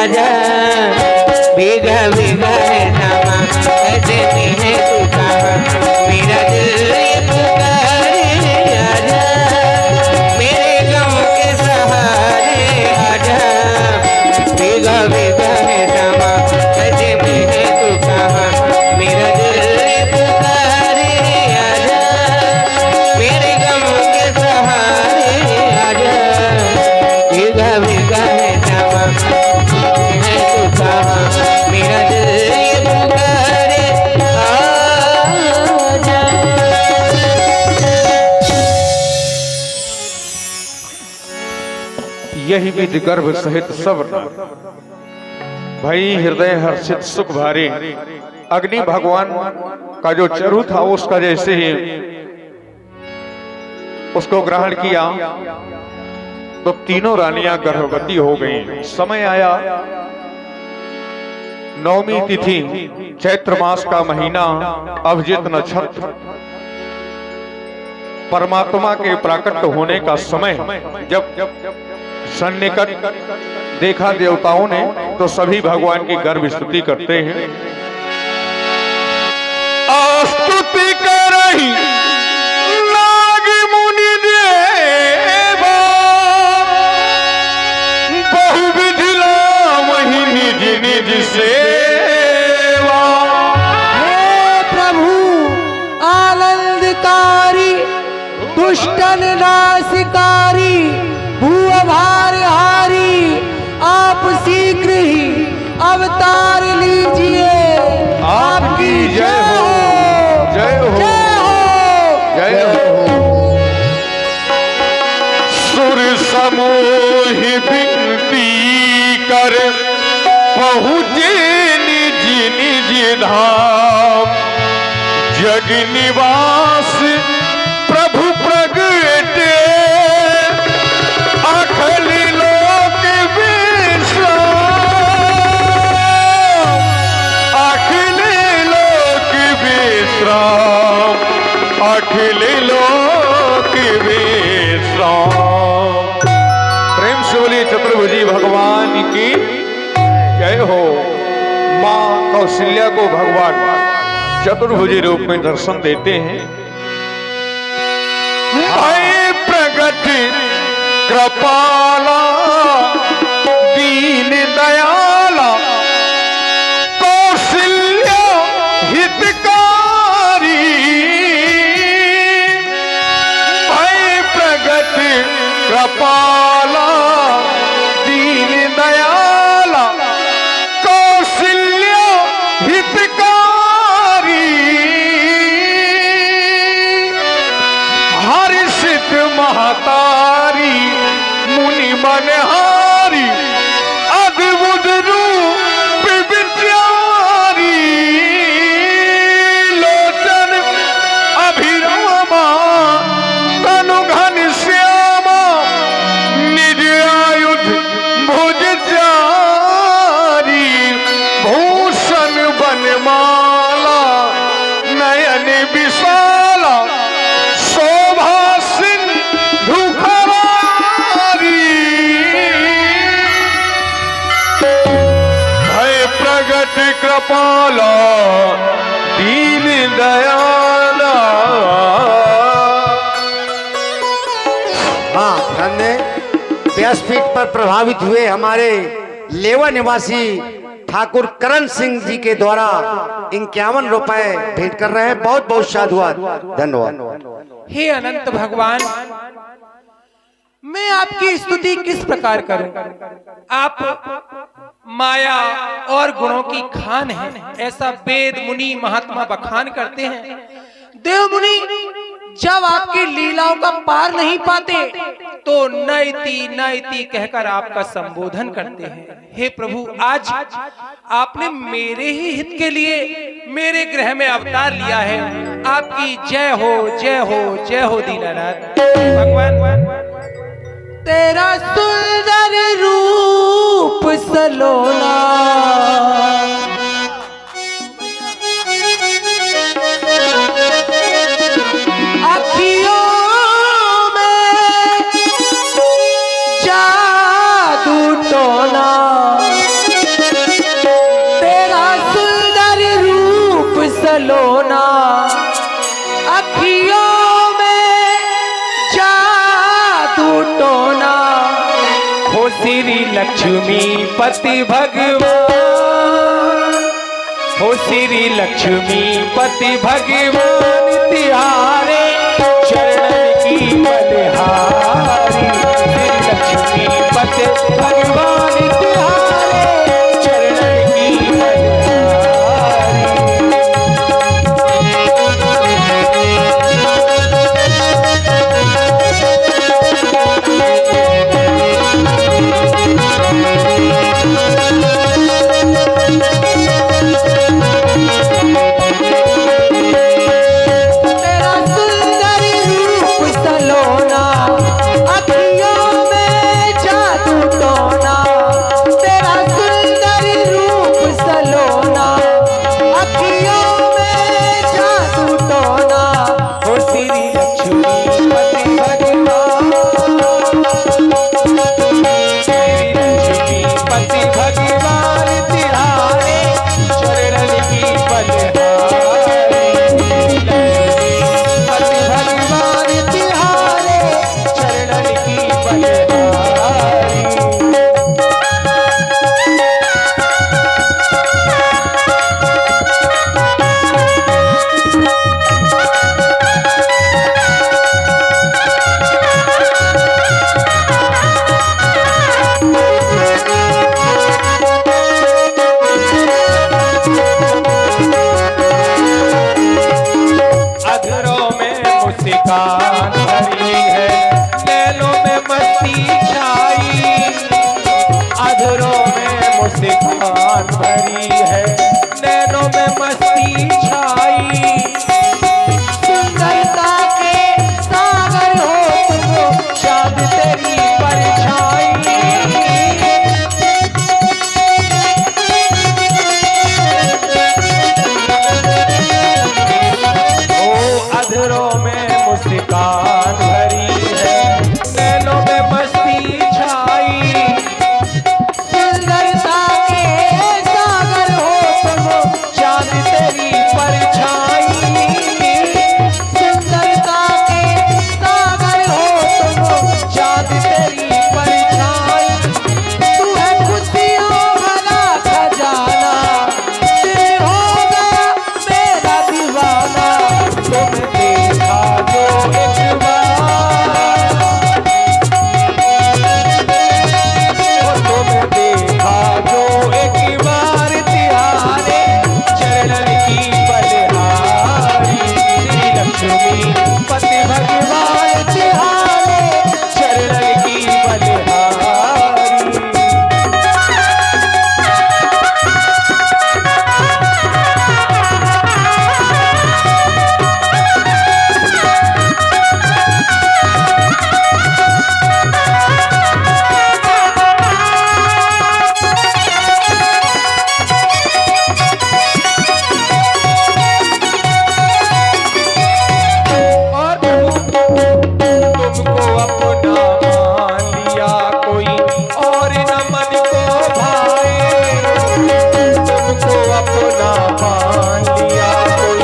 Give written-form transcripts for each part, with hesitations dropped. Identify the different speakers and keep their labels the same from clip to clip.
Speaker 1: आजा भीगा भीगा है समा ऐसे में है तू कहाँ मेरा दिल ये पुकारे आजा मेरे गम के सहारे आजा भीगा भीगा है समा ऐसे में है तू कहाँ मेरा दिल ये पुकारे आजा मेरे गम के सहारे आजा भीगा भीगा है समा है तू कहाँ मेरा दिल ये पुकारे आजा।
Speaker 2: यही विध गर्भ सहित सब भाई हृदय हर्षित सुख भारी अग्नि भगवान का जो चरु था उसका जैसे ही उसको ग्रहण किया तो तीनों रानियां गर्भवती हो गईं। समय आया नवमी तिथि चैत्र मास का महीना अभिजित नक्षत्र परमात्मा के प्राकट होने का समय जब सन्निकट देखा देवताओं ने तो सभी भगवान की गर्भ स्तुति करते हैं। स्तुति करहि नाग मुनि देवा बहुविध लामहि निज निज सेवा।
Speaker 3: हे प्रभु आनंदकारी दुष्टन नाशकारी भूभारहारी आप शीघ्र ही अवतार लीजिए।
Speaker 2: आपकी जय हो जय हो जय हो। सुर समूह विनती कर पहुँचे निज निज धाम जग निवास प्रभु प्रगटे अखिल लोक विश्राम अखिल लोक विश्राम अखिल लोक विश्राम। प्रेम से बोलिए चतुर्भुजी भगवान की जय हो। माँ कौशल्या को भगवान चतुर्भुजी रूप में दर्शन देते हैं। भय प्रगट कृपाला दीन दयाला कौशल्या हितकारी भय प्रगट कृपाला दीन दयाला कौशल्या हितकारी हर्षित महतारी मुनि मनहारी अद्भुत रूप विचारी लोचन अभिरामा तनु घन श्यामा निज आयुध भुज चारी भूषण बनमाला नयन विशाला शोभा सिंधु खरारी भय प्रगट कृपाला दीन दयाला।
Speaker 4: हाँ, धन्य व्यासपीठ पर प्रभावित हुए हमारे लेवा निवासी ठाकुर करण सिंह जी के द्वारा 51 रुपए भेंट कर रहे हैं। बहुत बहुत साधुवाद, धन्यवाद।
Speaker 3: हे अनंत भगवान, मैं आपकी स्तुति किस प्रकार करूं? आप माया और गुणों की खान हैं, ऐसा वेद मुनि महात्मा बखान करते हैं। देव मुनि जब आपकी लीलाओं का पार नहीं पाते तो नयति नयति कहकर आपका संबोधन करते हैं। हे प्रभु, आज आपने मेरे ही हित के लिए मेरे गृह में अवतार लिया है। आपकी जय हो जय हो जय हो दीनानाथ। भगवान, तेरा सुंदर रूप सलोना सलोना अखियों में जादू टोना हो श्री लक्ष्मी पति भगवान हो श्री लक्ष्मी पति भगवान तिहारे चरण की बलिहारी श्री लक्ष्मी पति भगवान तिहारे चरण की बलिहारी। तेरा सुंदर रूप सलोना अखियों में जादू टोना तेरा सुंदर रूप सलोना अखियों में जादू टोना हो श्री लक्ष्मी पति भगवान श्री लक्ष्मी पति भगवान तिहारे चरण की बलिहारी पति भगवान तिहारे चरण की बलिहारी। अधरों में मुस्कान भरी है नैनों में मस्ती छाई अधरों में मुस्कान भरी है नैनों में मस्ती छाई सुंदरता के सागर हो तुम चाँद तेरी परछाई अधरों में मुस्कान भरी है नैनों में मस्ती छाई सुंदरता के सागर हो तुम चाँद तेरी परछाई सुंदरता के सागर हो तुम चाँद तेरी परछाई तू है खुशियों भरा खजाना दिल हो गया मेरा दीवाना तुम देखा जो एक बार तुम देखा जो एक बार तिहारे चरण की बलिहारी श्री लक्ष्मी पति भगवान तिहारे चरण की बलिहारी। और तुमको अपना मान लिया कोई और न मन को भाए तुमको अपना मान लिया कोई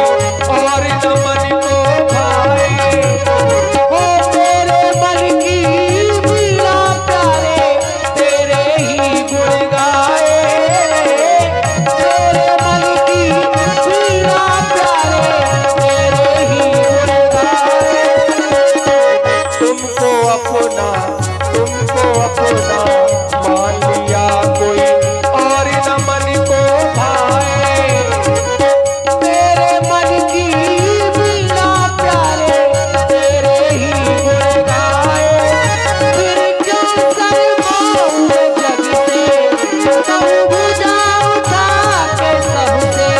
Speaker 3: और न मन को भाए ओ तेरे मन की वीणा प्यारे तेरे ही गुण गाए तेरे मन की वीणा प्यारे तेरे ही गुण गाए तुमको अपना मान लिया कोई और न मन को भाए तेरे मन की वीणा प्यारे तेरे ही गुण गाए फिर क्यों शर्माऊं जग से कहूँ भुजा उठा के सबसे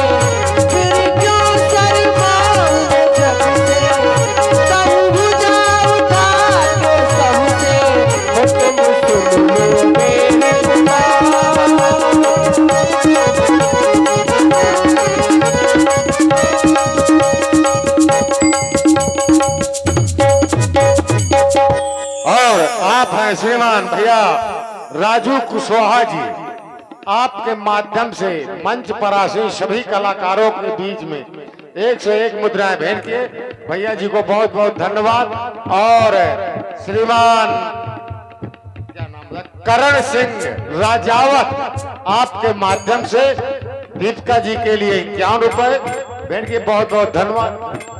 Speaker 3: फिर क्यों शर्माऊं जग से कहूँ भुजा उठा के सबसे हो तुम सुन लो मेरी
Speaker 4: और आप हैं श्रीमान भैया राजू कुशवाहा जी। आपके माध्यम से मंच पर आसीन सभी कलाकारों के बीच में 101 मुद्राएं भेंट किए। भैया जी को बहुत बहुत धन्यवाद। और श्रीमान करण सिंह राजावत आपके माध्यम से दीपिका जी के लिए 51 रुपए भेंट किए। बहुत बहुत धन्यवाद।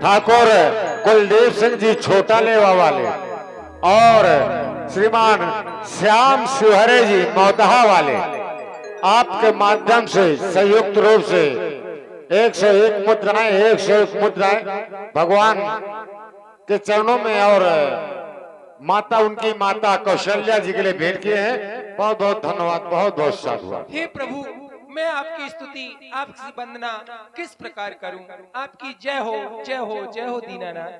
Speaker 4: ठाकुर कुलदीप सिंह जी छोटा लेवा वाले और श्रीमान श्याम शिवहरे जी मौतहा वाले आपके माध्यम से संयुक्त रूप से 101 मुद्राएं 101 मुद्राएं भगवान के चरणों में और माता उनकी माता कौशल्या जी के लिए भेंट किए हैं। बहुत बहुत धन्यवाद। बहुत बहुत साधुवाद।
Speaker 3: हे प्रभु, मैं आपकी स्तुति आपकी वंदना किस प्रकार करूं। आपकी जय हो जय हो जय हो दीनानाथ।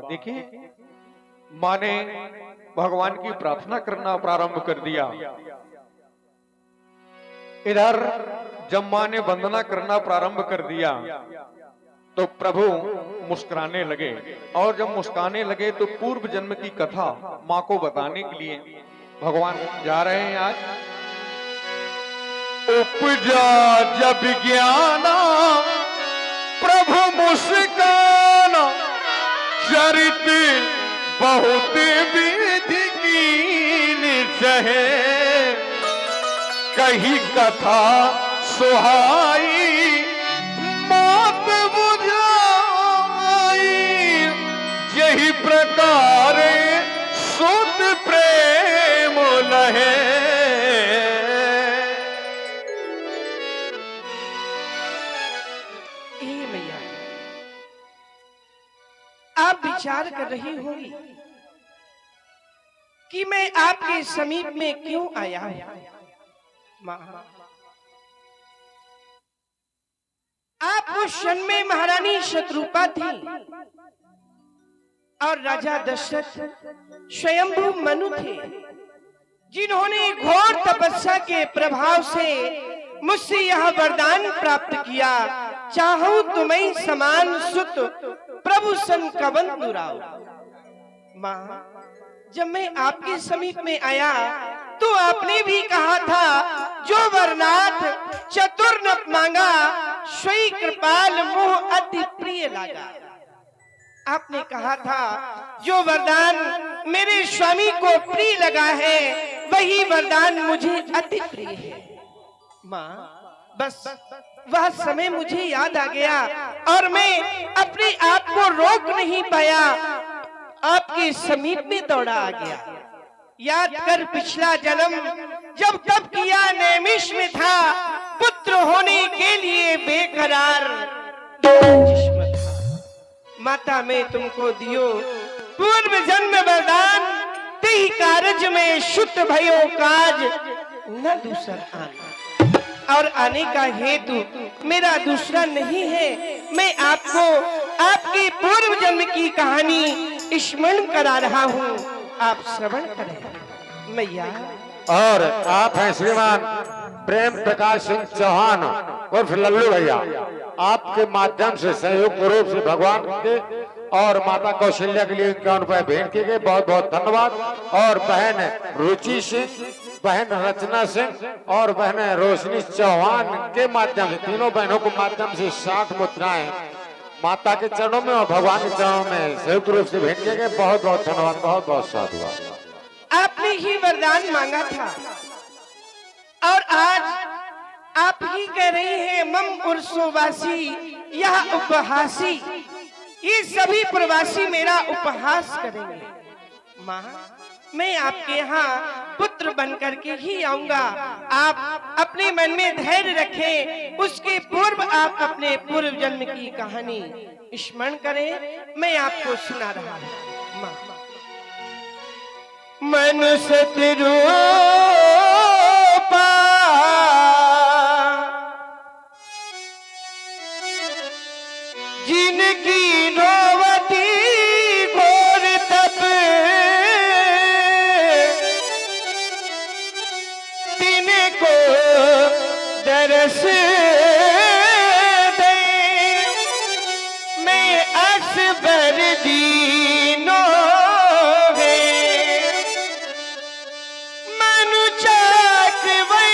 Speaker 2: देखिए माँ ने भगवान की प्रार्थना करना प्रारंभ कर दिया। इधर जब माँ ने वंदना करना प्रारंभ कर दिया तो प्रभु मुस्कुराने लगे और जब मुस्कुराने लगे तो पूर्व जन्म की कथा माँ को बताने के लिए भगवान जा रहे हैं। आज उपजा जब ज्ञाना प्रभु मुस्काना चरित बहुत विधि कीन सहे कही कथा सुहाई मात बुझाई यही प्रकार सुत प्रेम लहे।
Speaker 5: मैया आप विचार कर रही होंगी कि मैं आपके समीप में क्यों आया हूं। मां, आप उस क्षण में महारानी शत्रुपा थी और राजा दशरथ स्वयंभू मनु थे, जिन्होंने घोर तपस्या के प्रभाव से मुझसे यह वरदान प्राप्त किया, चाहूं तुम्हें समान सुत प्रभु सन कवन दुराओ। मां, जब मैं आपके समीप में आया तो आपने भी कहा था, जो वरनाथ चतुर न मांगा स्वयं कृपाल मोह अति प्रिय लागा। आपने कहा था, जो वरदान मेरे स्वामी को प्रिय लगा है वही वरदान मुझे अति प्रिय है। माँ, बस वह समय मुझे याद आ गया और मैं अपने आप को रोक नहीं पाया, आपके समीप में दौड़ा आ गया। याद कर पिछला जन्म जब तब किया नैमिष में था, पुत्र होने के लिए बेकरार जिस्म था। माता मैं तुमको दियो पूर्व जन्म वरदान, तेहि कारज में शुद्ध भयो काज न दूसर आना। और आने का हेतु मेरा दूसरा नहीं है, मैं आपको आपके पूर्व जन्म की कहानी स्मरण करा रहा हूँ, आप श्रवण करें। मैया,
Speaker 4: और आप हैं श्रीमान प्रेम प्रकाश सिंह चौहान उर्फ लल्लू भैया, आपके माध्यम से संयुक्त रूप से भगवान के और माता कौशल्या के लिए 51 रुपए भेंट किए गए। बहुत बहुत धन्यवाद। और बहन रुचि सिंह, बहन रचना सिंह और बहन रोशनी चौहान के माध्यम से, तीनों बहनों के माध्यम से 60 मुद्राएं माता के चरणों में और भगवान के चरणों में संयुक्त रूप से भेंट किए गए। बहुत बहुत धन्यवाद। बहुत बहुत साधुवाद।
Speaker 5: आपने ही वरदान मांगा था और आज आप ही कह रही हैं, मम उर्सोवासी यह उपहासी। ये सभी प्रवासी मेरा उपहास करेंगे। माँ, मैं आपके यहाँ पुत्र बनकर के ही आऊंगा। आप अपने मन में धैर्य रखें। उसके पूर्व आप अपने पूर्व जन्म की कहानी स्मरण करें। मैं आपको सुना रहा हूँ। माँ, मनुष्य रूपा जिनकी नौवती घोर तप तिनको दरस दे मैं असबर दीनो है मनु चक्रवर्ती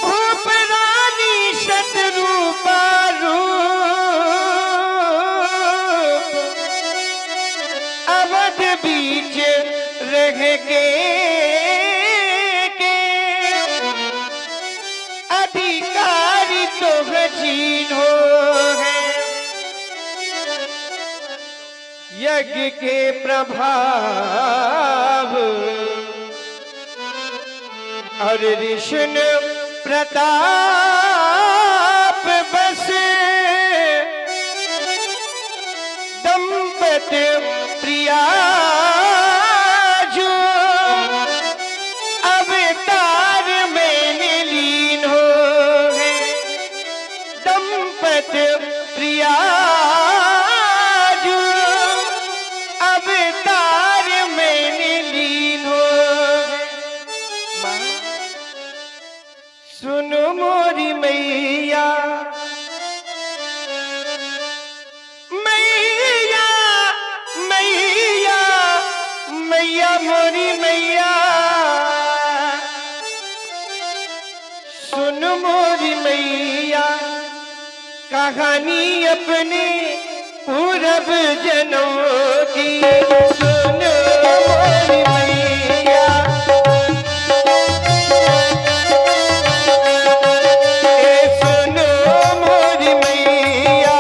Speaker 5: भूप रानी शत्रुपा रूप अवध बीच रह के अधिकारी तो जीन हो है यज्ञ के प्रभाव और ऋषि प्रताप बस दंपति प्रिया जो अवतार में लीन हो है दंपति प्रिया जो अवतार में लीन हो है। सुनो मोरी मैया मैया मैया मैया मोरी मैया सुन मोरी मैया कहानी अपने पूरब जनों की सुन मोरी मैया सुनो मोरी मैया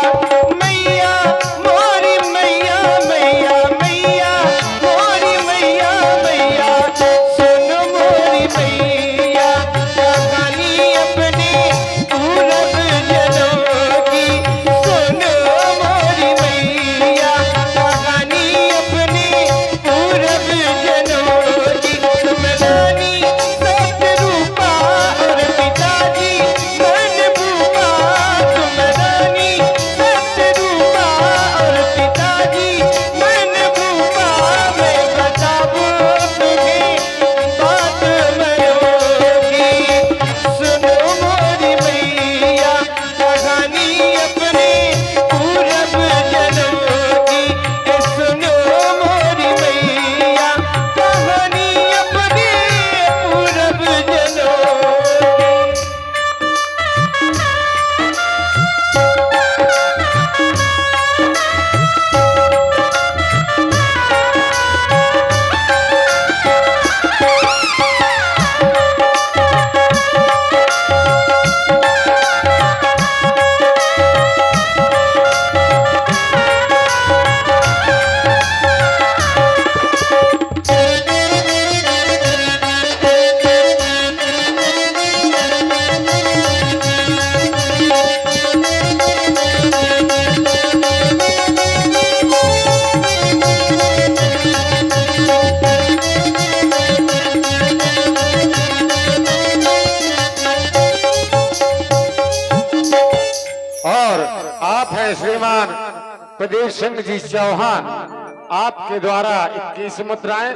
Speaker 5: मैया मोरी मैया मैया मैया मोरी मैया मैया सुनो मोरी मैया कहानी अपने पूरब जनों की सुनो मोरी मैया कहानी अपने पूरब जनों की तुम रानी सतरूपा और पिताजी मन भूपा तुम रानी सतरूपा और पिताजी मन भूपा मैं बताऊं तुम्हें बात मनोगी सुनो मोरी मैया कहानी अपने पूरब जनों की सुनो मोरी मैया कहानी अपने पूरब जनों की।
Speaker 4: और आप हैं श्रीमान प्रदीप सिंह जी चौहान, आपके द्वारा 21 मुद्राएं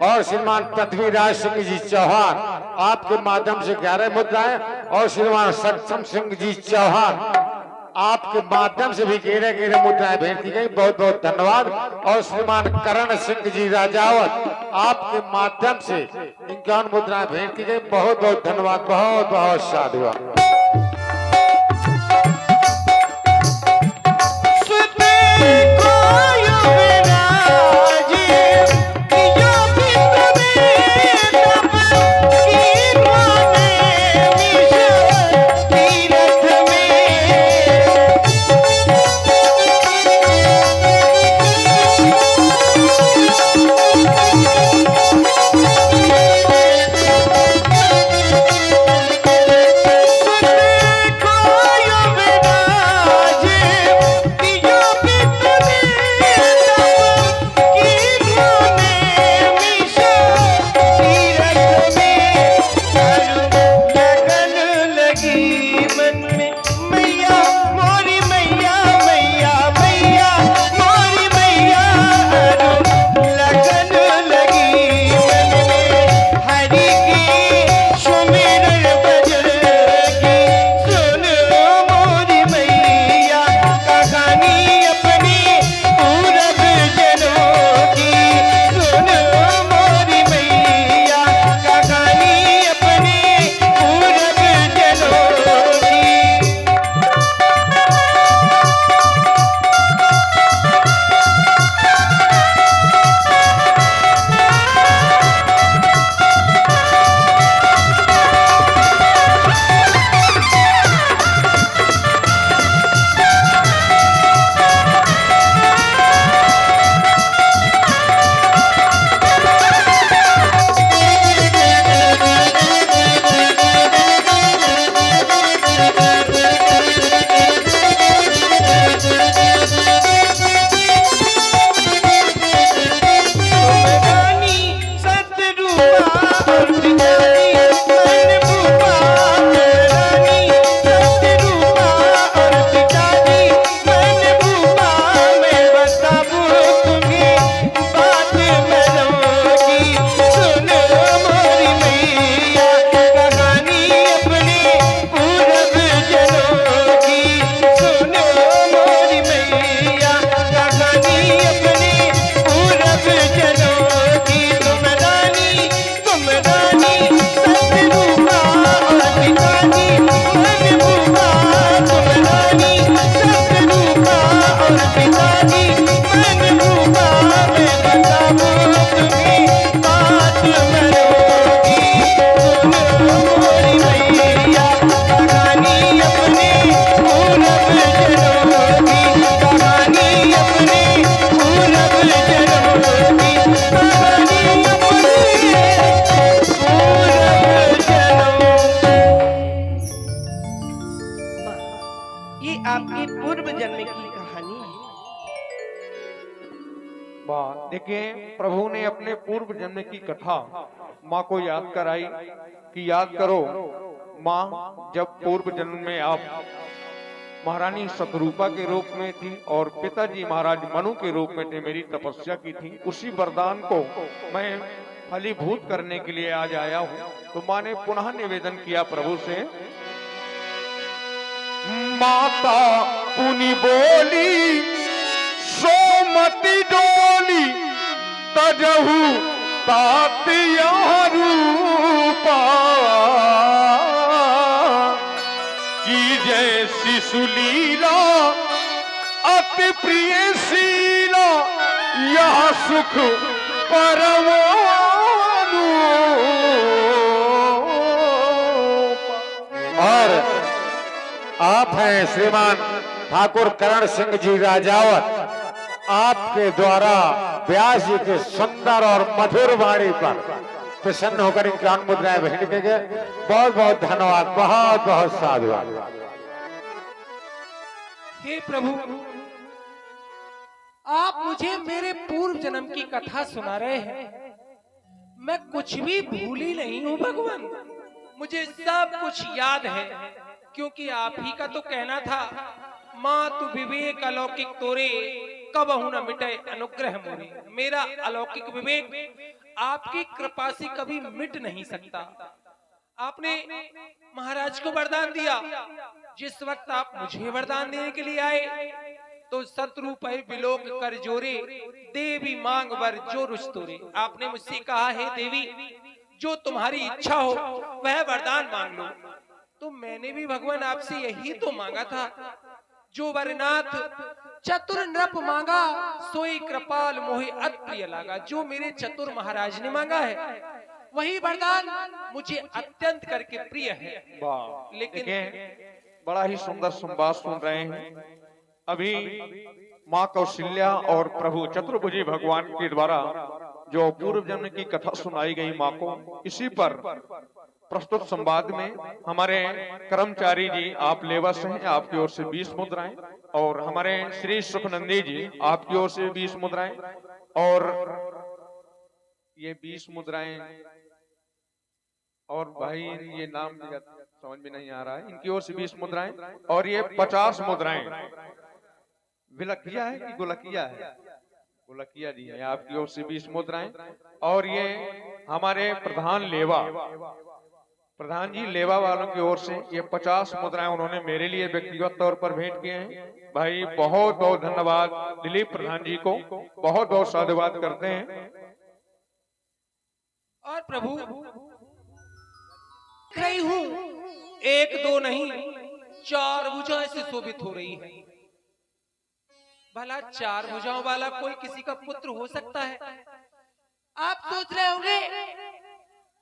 Speaker 4: और श्रीमान पृथ्वीराज सिंह जी चौहान आपके माध्यम से 11 मुद्राएं और श्रीमान सक्षम सिंह जी चौहान आपके माध्यम से भी 11 मुद्राएं भेंट की गई। बहुत बहुत धन्यवाद। और श्रीमान करण सिंह जी राजावत आपके माध्यम से 51 मुद्राएं भेंट की गई। बहुत बहुत धन्यवाद। बहुत बहुत साधुवाद।
Speaker 5: तीरथ में और पिताजी मन भूपा रानी सत्य रूपा और पिताजी मन भूपा मैं बताऊं तुम्हें बात मनोगी सुनो मोरी मैया कहानी अपने पूरब जनों की सुनो मोरी मैया कहानी अपने पूरब जनों की तुम रानी सत्य रूपा और पिताजी मन भूपा तुम रानी सत्य रूपा और पिताजी मन भूपा मैं बताऊं तुम्हें बात मनोगी सुनो मोरी मैया कहानी अपने पूरब जनों की कहानी अपने पूरब जनों की कहानी अपने पूरब जनों ये आपके पूर्व जन्म की कहानी है।
Speaker 2: वाह, देखिए प्रभु ने अपने पूर्व जन्म की कथा माँ को याद कराई कि याद करो माँ, जब पूर्व जन्म में आप महारानी शतरूपा के रूप में थी और पिताजी महाराज मनु के रूप में थे, मेरी तपस्या की थी, उसी वरदान को मैं फलीभूत करने के लिए आज आया हूँ। तो माँ ने पुनः निवेदन किया प्रभु से, माता पुनि बोली सोमति डोली तजहु तातिया रूपा की जय शिशुलीला अति प्रिय शीला यह सुख
Speaker 4: और आप हैं श्रीमान ठाकुर करण सिंह जी राजावत, आपके द्वारा व्यास जी के सुंदर और मधुर वाणी पर प्रसन्न होकर इनकी अन्न मुद्राएं भेंट के गए। बहुत बहुत धन्यवाद, बहुत बहुत साधुवाद।
Speaker 3: हे प्रभु, आप मुझे मेरे पूर्व जन्म की कथा सुना रहे हैं। मैं कुछ भी भूल ही नहीं हूँ भगवान, मुझे सब कुछ याद है, क्योंकि आप ही का तो कहना था, माँ तू विवेक अलौकिक तोरे कबहु न मिटे अनुग्रह मोरे। मेरा अलौकिक विवेक आपकी कृपा से कभी मिट नहीं सकता। आपने महाराज को वरदान दिया, जिस वक्त आप मुझे वरदान देने के लिए आए तो शत्रु पर विलोक कर जोरे, देवी मांग वर जो रुच तोरे। आपने मुझसे कहा है देवी, जो तुम्हारी इच्छा हो वह वरदान मांग लो। तो मैंने भी भगवान आपसे यही तो मांगा था, जो वरनाथ चतुर नृप मांगा सोई कृपाल मोहि अति प्रिय लागा। जो मेरे चतुर महाराज ने मांगा है वही वरदान मुझे अत्यंत करके प्रिय है।
Speaker 2: लेकिन बड़ा ही सुंदर संवाद सुन रहे हैं। अभी माँ कौशल्या और प्रभु चतुर्भुजी भगवान के द्वारा जो पूर्व जन्म की कथा सुनाई गई माँ को, इसी पर प्रस्तुत संवाद में हमारे कर्मचारी जी आप लेवस हैं, आपकी ओर से 20 मुद्राएं, और हमारे श्री सुखनंदी जी आपकी ओर से 20 मुद्राएं, और ये 20 मुद्राएं, और भाई ये नाम समझ में नहीं आ रहा है, इनकी ओर से 20 मुद्राएं, और ये 50 मुद्राएं विलकिया है कि गुलकिया है, गुलकिया जी है, आपकी ओर से 20 मुद्राएं, और ये हमारे प्रधान जी लेवा वालों की ओर से ये 50 मुद्राएं उन्होंने मेरे लिए व्यक्तिगत तौर पर भेंट किए हैं। भाई बहुत बहुत धन्यवाद दिलीप प्रधान जी को, बहुत बहुत साधुवाद करते हैं।
Speaker 3: और प्रभु रही हूँ, एक दो नहीं 4 भुजाएं से शोभित हो रही है। भला 4 भुजाओं वाला कोई किसी का पुत्र हो सकता है? आप सोच रहे होंगे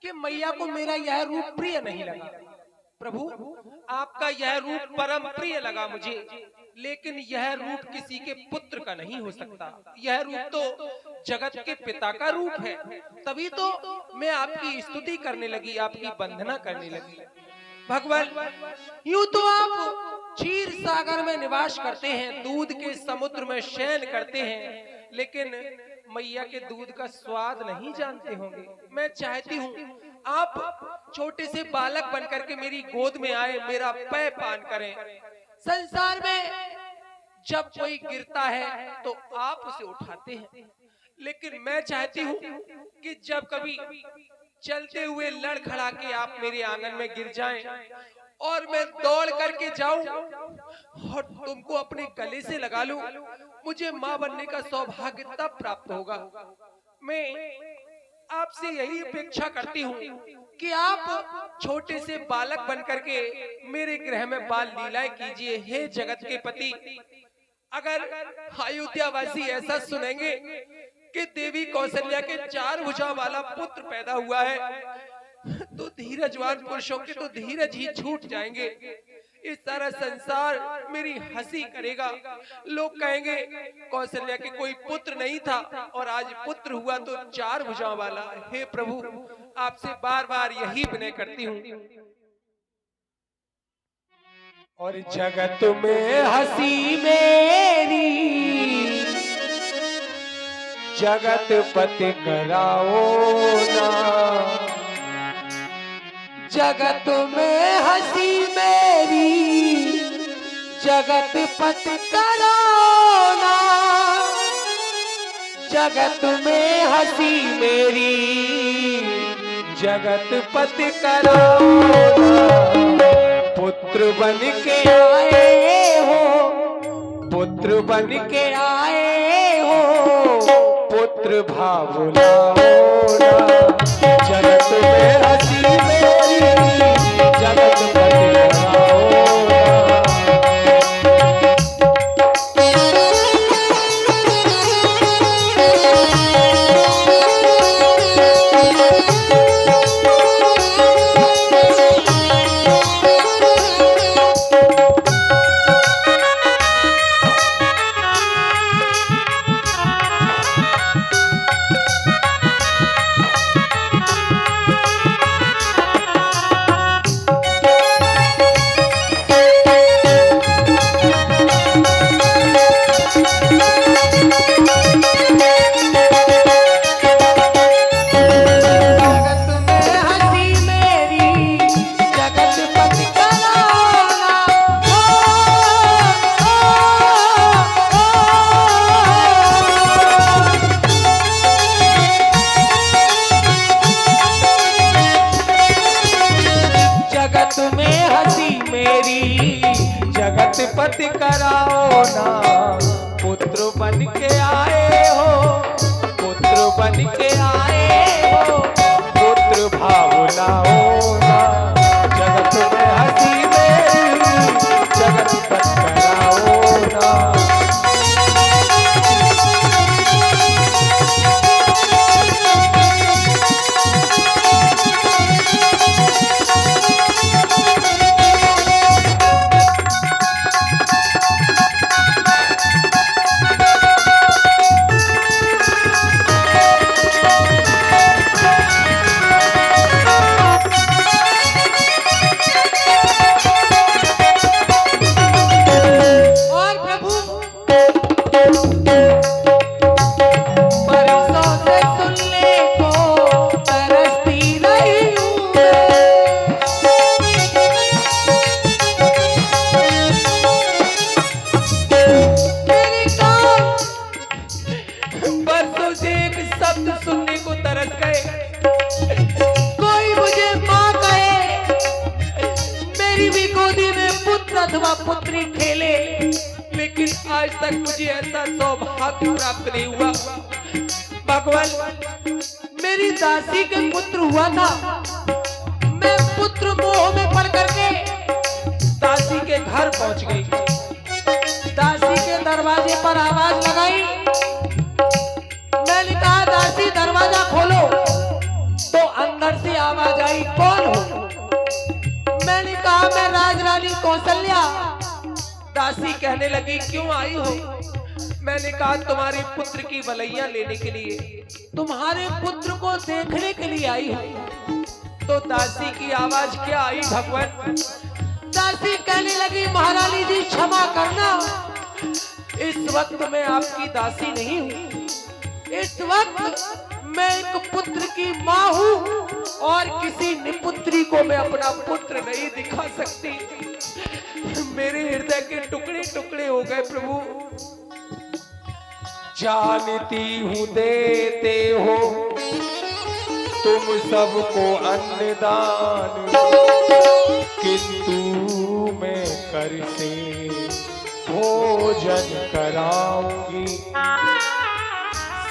Speaker 3: कि मैया को मेरा यह रूप प्रिय नहीं लगा। प्रभु आपका यह रूप परम प्रिय लगा मुझे, लेकिन यह रूप किसी के पुत्र का नहीं हो सकता। यह रूप तो जगत के पिता का रूप है। तभी तो मैं आपकी स्तुति करने लगी, आपकी वंदना करने लगी। भगवान यूं तो आप क्षीर सागर में निवास करते हैं, दूध के समुद्र में शयन करते हैं, लेकिन मैया के दूध का स्वाद नहीं जानते होंगे। मैं चाहती हूँ आप छोटे से बालक बनकर के मेरी गोद में आए, मेरा पैर पान करें। संसार में जब कोई गिरता है तो आप उसे उठाते हैं, लेकिन मैं चाहती हूँ कि जब कभी चलते हुए लड़खड़ा के आप मेरे आंगन में गिर जाएं और मैं दौड़ करके जाऊं और तुमको अपने गले से लगा लूं, मुझे माँ बनने का सौभाग्य तब प्राप्त होगा। मैं आपसे यही अपेक्षा करती हूँ कि आप छोटे से बालक बनकर के मेरे गृह में बाल लीलाएं कीजिए। हे जगत के पति, अगर अयोध्यावासी ऐसा सुनेंगे कि देवी कौशल्या के 4 भुजा वाला पुत्र पैदा हुआ है, तो धीरजवान पुरुषों के तो धीरज ही छूट जाएंगे। इस सारा संसार मेरी हंसी करेगा। लोग कहेंगे कौशल्या के कोई पुत्र नहीं था और आज पुत्र हुआ तो 4 भुजाओं वाला। हे प्रभु, आपसे बार बार यही विनय करती हूँ। और जगत में हंसी मेरी जगत पति कराओ ना, जगत में हंसी मेरी जगत पति कराओ ना, जगत में हंसी मेरी जगत पति कराओ ना। पुत्र बन के आए हो, पुत्र बन के आए हो, पुत्र भाव लाओ ना। जगत में हंसी मेरी जगत पति कराओ ना। पति कराओ ना। पुत्र बन के आए हो, पुत्र बन के आए हो, पुत्र भाव लाओ ना। जगत में हंसी मेरी जगत पति कराओ ना। पुत्री खेले, लेकिन आज तक मुझे ऐसा सौभाग्य प्राप्त नहीं हुआ। भगवान, मेरी दासी के पुत्र हुआ था, मैं पुत्र मोह में पड़ करके दासी के घर पहुंच गई। दासी के दरवाजे पर आवाज लगाई, मैंने कहा दासी दरवाजा खोलो, तो अंदर से आवाज आई, कौन हो? मैंने कहा मैं राजरानी कौशल्या। दासी कहने लगी, क्यों आई हो? मैंने कहा तुम्हारे पुत्र की बलैया लेने के लिए, तुम्हारे पुत्र को देखने के लिए आई हूँ। तो दासी की आवाज क्या आई भगवान? दासी कहने लगी, महारानी जी क्षमा करना, इस वक्त मैं आपकी दासी नहीं हूँ। इस वक्त मैं एक पुत्र की माँ हूँ और किसी निपुत्री को मैं अपना पुत्र नहीं दिखा सकती। मेरे हृदय के टुकड़े टुकड़े हो गए प्रभु। जानती हूँ देते हो तुम सबको अन्नदान, किंतु मैं कर से भोजन कराऊंगी।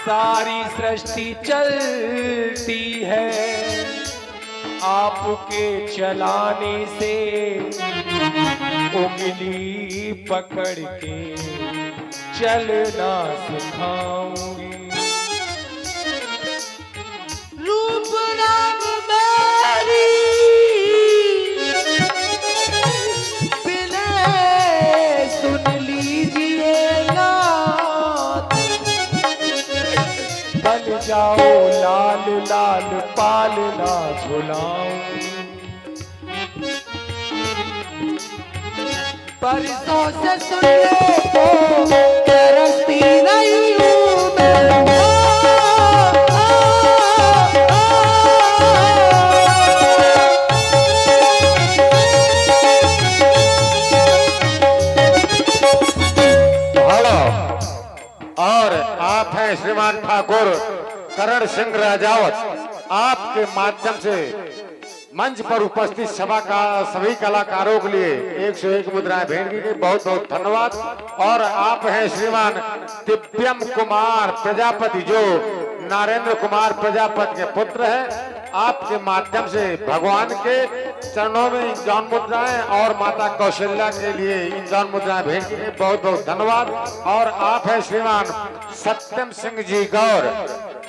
Speaker 3: सारी सृष्टि चलती है आपके चलाने से, उंगली पकड़ के चलना सिखाऊंगी।
Speaker 5: रूप नाम मेरी
Speaker 3: बिना सुन लीजिएगा, बन जाओ लाल लाल पालना झुलाऊंगी। परसों से सुनने को तरसती नहीं हूँ मैं।
Speaker 4: और आप हैं श्रीमान ठाकुर करण सिंह राजावत। आपके माध्यम से मंच पर उपस्थित सभा का सभी कलाकारों के लिए 101 मुद्राएं भेंट की गई। बहुत बहुत धन्यवाद। और आप हैं श्रीमान दिव्यम कुमार प्रजापति, जो नरेंद्र कुमार प्रजापति के पुत्र हैं। आपके माध्यम से भगवान के चरणों में इंजान मुद्राएं और माता कौशल्या के लिए इंजान मुद्राएं भेंट की गई। बहुत बहुत धन्यवाद। और आप हैं श्रीमान सत्यम सिंह जी गौर,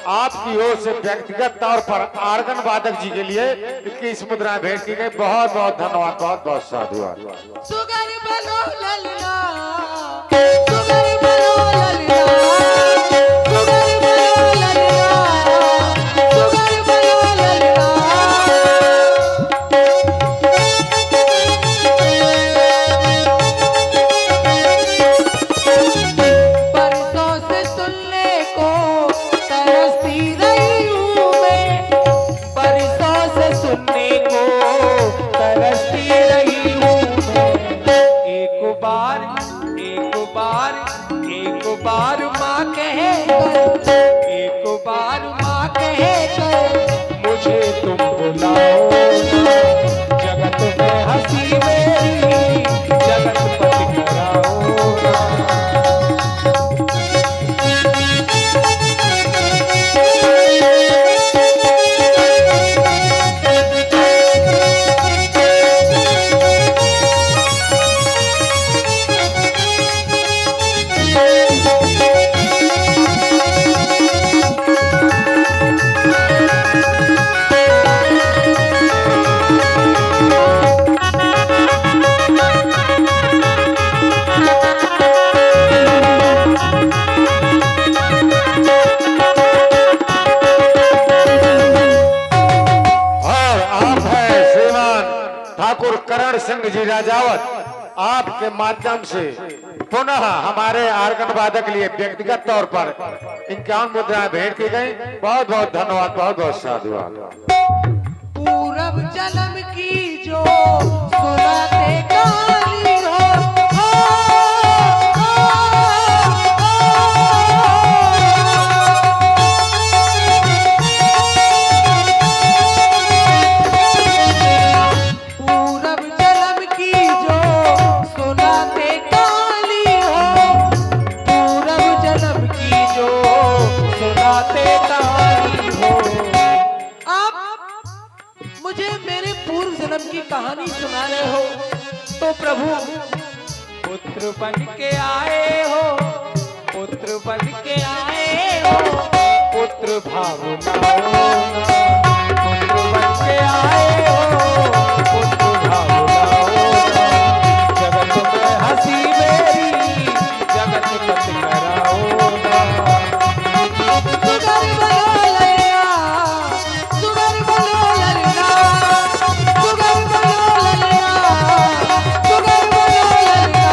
Speaker 4: आपकी ओर से व्यक्तिगत तौर पर आर्गन वादक जी के लिए 21 मुद्राएं भेंट की गई। बहुत बहुत धन्यवाद, बहुत बहुत साधुवाद।
Speaker 3: सुगर बनो ललना, सुगर बनो ललना, सुगर बनो ललना, सुगर बनो ललना। परसों से सुनने को तरसती रही हूँ मैं, परसों से सुनने को तरसती रही हूँ मैं। एक बार माँ कहे कर, एक बार माँ कहे कर मुझे तुम बुलाओ ना। जगत में हंसी मेरी जगत पति कराओ ना।
Speaker 4: ठाकुर करण सिंह जी राजावत, आपके माध्यम से पुनः हमारे आर्गन वादक के लिए व्यक्तिगत तौर पर 51 मुद्राएं भेंट की गई। बहुत बहुत धन्यवाद, बहुत बहुत साधुवाद।
Speaker 3: पूरब जन्म की जो सुनाते कहानी हो, पूरब जन्म की जो सुनाते कहानी हो, पूरब जन्म की जो सुनाते कहानी हो। आप मुझे मेरे पूर्व जन्म की कहानी सुना रहे हो तो प्रभु पुत्र बन के आए हो, पुत्र बन के आए हो, पुत्र भावना पुत्र बन के आए हो, पुत्र भावना जगत में हंसी मेरी जगत पति कराओ ना। सुगर बनो ललना, सुगर बनो ललना, सुगर बनो ललना, सुगर बनो ललना।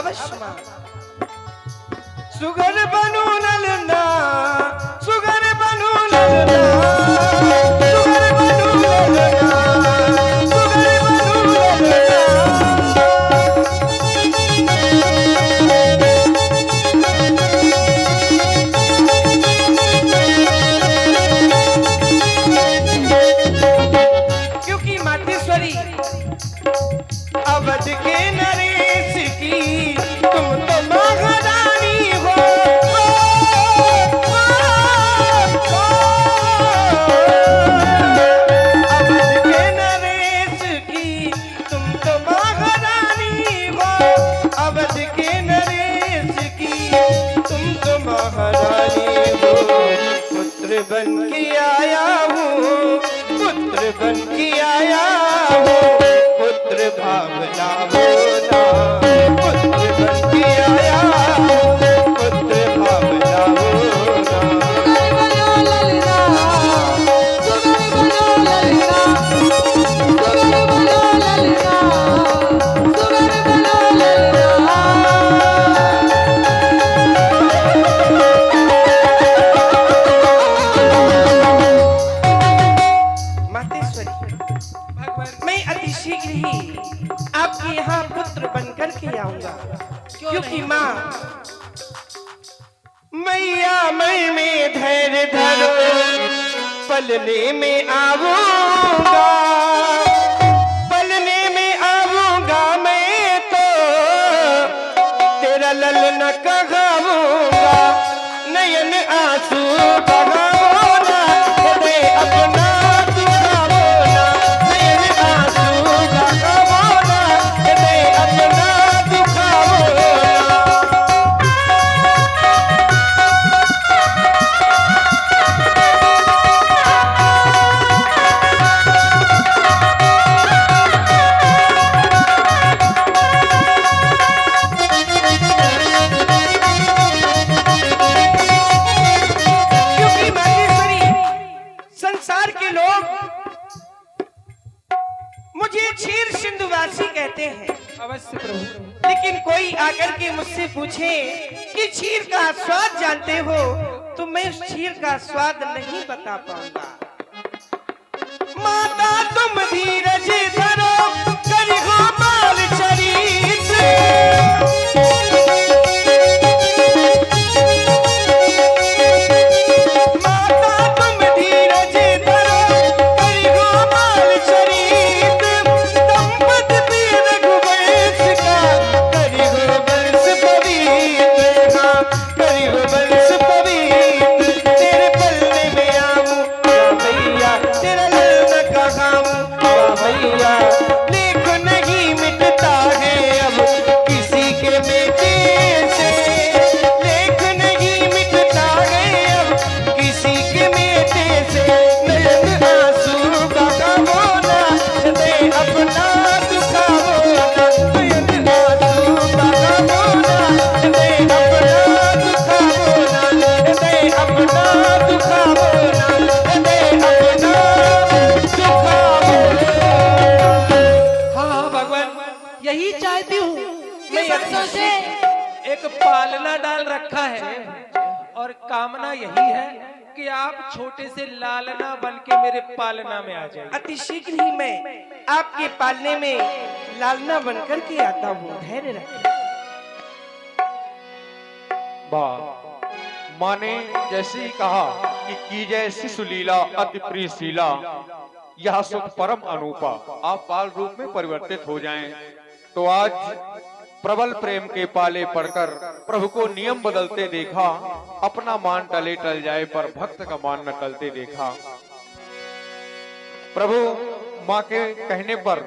Speaker 5: अवश्य माँ। सुगर बनू ललना, सुगर बनू ललना, सुगर बनू ललना, सुगर बनू ललना। क्योंकि मातेश्वरी अवध के नरेश की तुम तो महारानी हो। अवध के नरेश की तुम तो महारानी हो। अवध के नरेश की तुम तो महारानी हो। पुत्र बन के आया हूँ, पुत्र बन के आया हूँ, पुत्र भावना होना। पुत्र बन के आया हूँ, पुत्र भावना होना। मातेश्वरी, मैं अति शीघ्र ही आपके यहाँ पुत्र बनकर के आऊंगा। क्योंकि माँ, मैया मैं में धैर्य धरो, पलने में आऊंगा, पलने में आऊंगा मैं तो तेरा ललना कहूंगा। नयन आंसू बहाओना, हृदय अपना दुखाओना। नयन आंसू बहाओना, हृदय अपना दुखाओना। क्योंकि मातेश्वरी, संसार के लोग मुझे क्षीर सिंधुवासी कहते हैं।
Speaker 3: अवश्य प्रभु।
Speaker 5: लेकिन कोई आकर के मुझसे पूछे कि क्षीर का स्वाद जानते हो, तो मैं उस क्षीर का स्वाद नहीं बता पाऊंगा। माता तुम धीरज धरो, करी हो बाल चरित। माता तुम धीरज धरो, करी हो बाल चरित। दंपत भी रघुवंश का, करी हो वंश पवित्र। हाँ, करी हो वंश पवित्र। तेरे पल्ले में आऊं या भैया, तेरा ललना कहाऊं या भैया। लेख नहीं मिटता है अब किसी के बेटे से, लेख नहीं मिटता है अब किसी के बेटे से। नयन आंसू बहाओना, हृदय अपना दुखाओना। नयन आंसू बहाओना, हृदय अपना दुखाओना। हृदय अपना दुखाओना, हृदय अपना दुखाओना।
Speaker 3: हाँ भगवान, यही चाहती हूँ।
Speaker 5: मैं
Speaker 3: बरसों से एक पालना डाल रखा है और कामना यही है कि आप छोटे से लालना बन के मेरे पालना में आ जाइए।
Speaker 5: अति शीघ्र ही मैं आपके पालने में लालना बनकर के आता हूँ। धैर्य रखें।
Speaker 2: वाह, माँ ने जैसे ही कहा कि कीजय शिशु लीला अति प्रिय शीला, यह सुख परम अनूपा, आप बाल रूप में परिवर्तित हो जाएं। तो आज प्रबल प्रेम के पाले पड़कर प्रभु को नियम बदलते देखा। अपना मान टले टल जाए पर भक्त का मान न टलते देखा। प्रभु माँ के कहने पर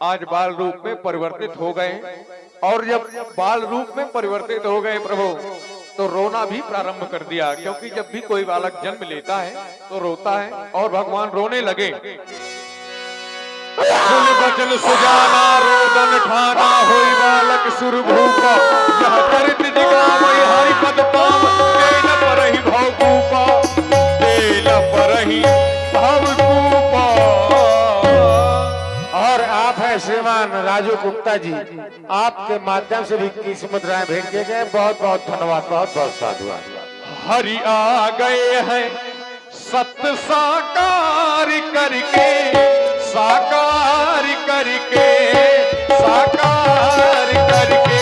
Speaker 2: आज बाल रूप में परिवर्तित हो गए। और जब बाल रूप में परिवर्तित हो गए प्रभु, तो रोना भी प्रारंभ कर दिया। क्योंकि जब भी कोई बालक जन्म लेता है तो रोता है, और भगवान रोने लगे। सुन बचन सुजाना रोदन ठाना, होई बालक सुरभूपा। यह चरित दिगावै हरि पद पाव, तेल परहि भवकूपा, तेल परहि भवकूपा।
Speaker 4: और आप है
Speaker 6: श्रीमान राजू गुप्ता जी, आपके माध्यम से भी 21 मुद्राएं भेंट किए गए। बहुत बहुत धन्यवाद, बहुत बहुत साधुवाद।
Speaker 2: हरि आ गए हैं सत्य साकार करके, साकार करके, साकार करके।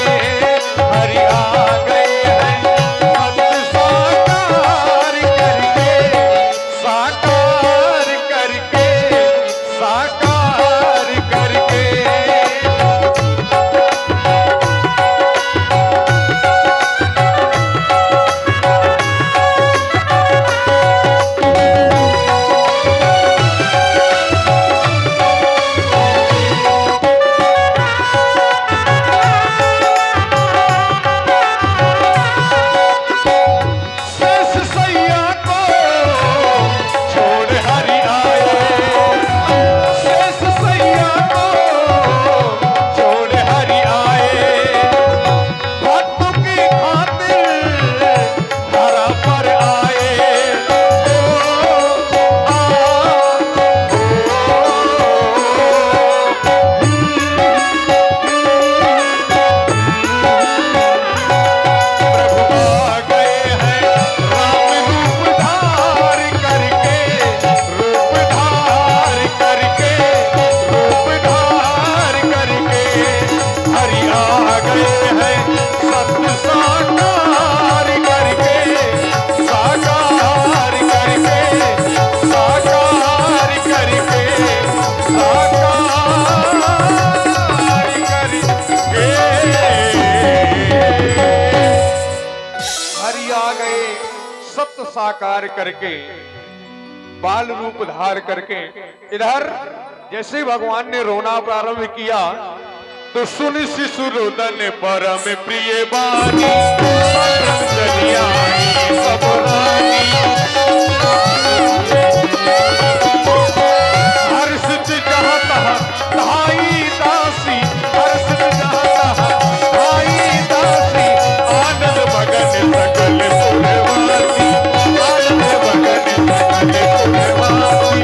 Speaker 2: हरि आ गए हैं सत्य साकार करके, साकार करके, साकार करके। साकार करके, बाल रूप धार करके। इधर जैसे भगवान ने रोना प्रारंभ किया तो सुन शिशु रोदन परम प्रिय बानी चली आई।